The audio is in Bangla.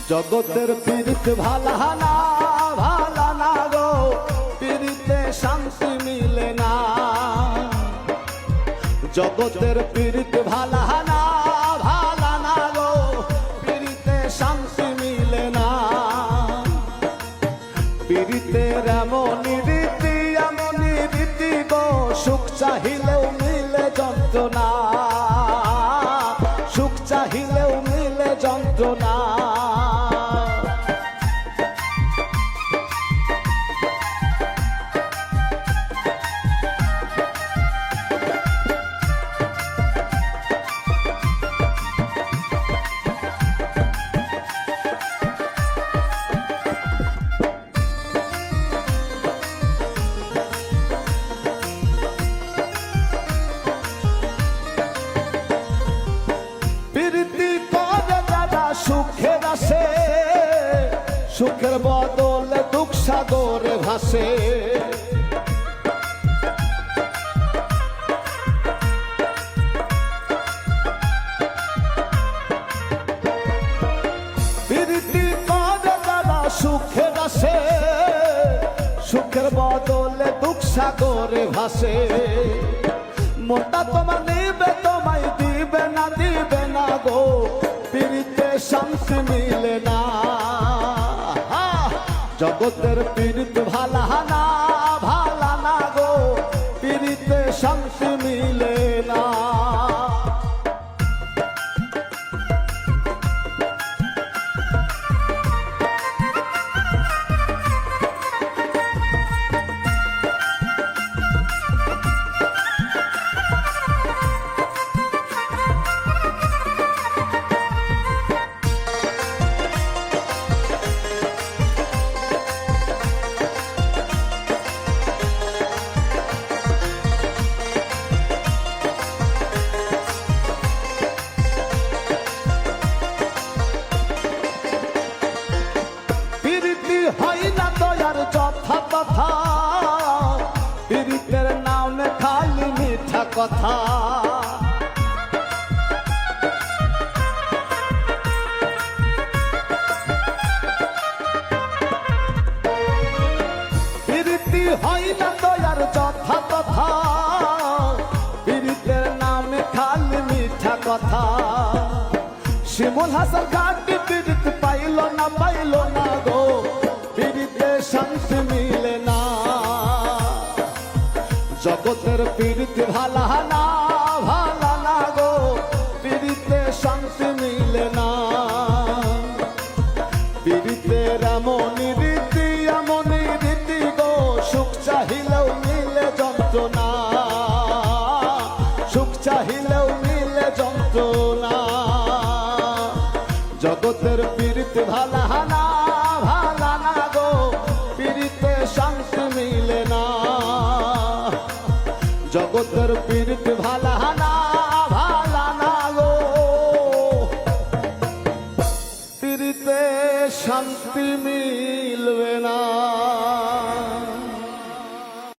জগতের পীড়িত ভালা না ভালা না গো, পীড়িতে শান্তি মিলে না। জগতের পীড়িত ভালা না ভালা না গো, পীড়িতে শান্তি মিলে না। পীড়িতের এমনই রীতি গো, সুখ চাহিলেও মিলে যন্ত্রণা, সুখ চাহিলেও মিলে যন্ত্রণা। সুখের আসে, সুখের বদলে দুঃখ সাগরে ভাসে। প্রীতি করে যারা সুখের আসে, সুখের বদলে দুঃখ সাগরে ভাসে। মনটা তোমার নিবে, তোমায় দিবে না গো, পীড়িতে শান্তি মিলে না। জগতের পীড়িত ভালা না ভালা না গো, পীড়িতে শান্তি মিলে না। হয় না দয়ার যথা তথা, পীড়িতের নামে খালি মিঠা কথা। পীড়িতি হয় না দয়ার যথা তথা, পীড়িতের নামে খালি মিঠা কথা। শিমুল হাসান ঘাটি পীড়িত পাইল না গো, পীড়িতে শান্তি মিলে না। জগতের পীড়িত ভালা না ভালা না গো, পীড়িতে শান্তি মিলে না। পীড়িতের এমনই রীতি গো, সুখ চাহিলেও মিলে যন্ত্রণা, সুখ চাহিলেও মিলে যন্ত্রণা। জগতের পীড়িত ভালা না ভালা না গো, পীড়িতে শান্তি মিলে না। জগতের পীড়িত ভালা না ভালা না গো, পীড়িতে শান্তি মিলে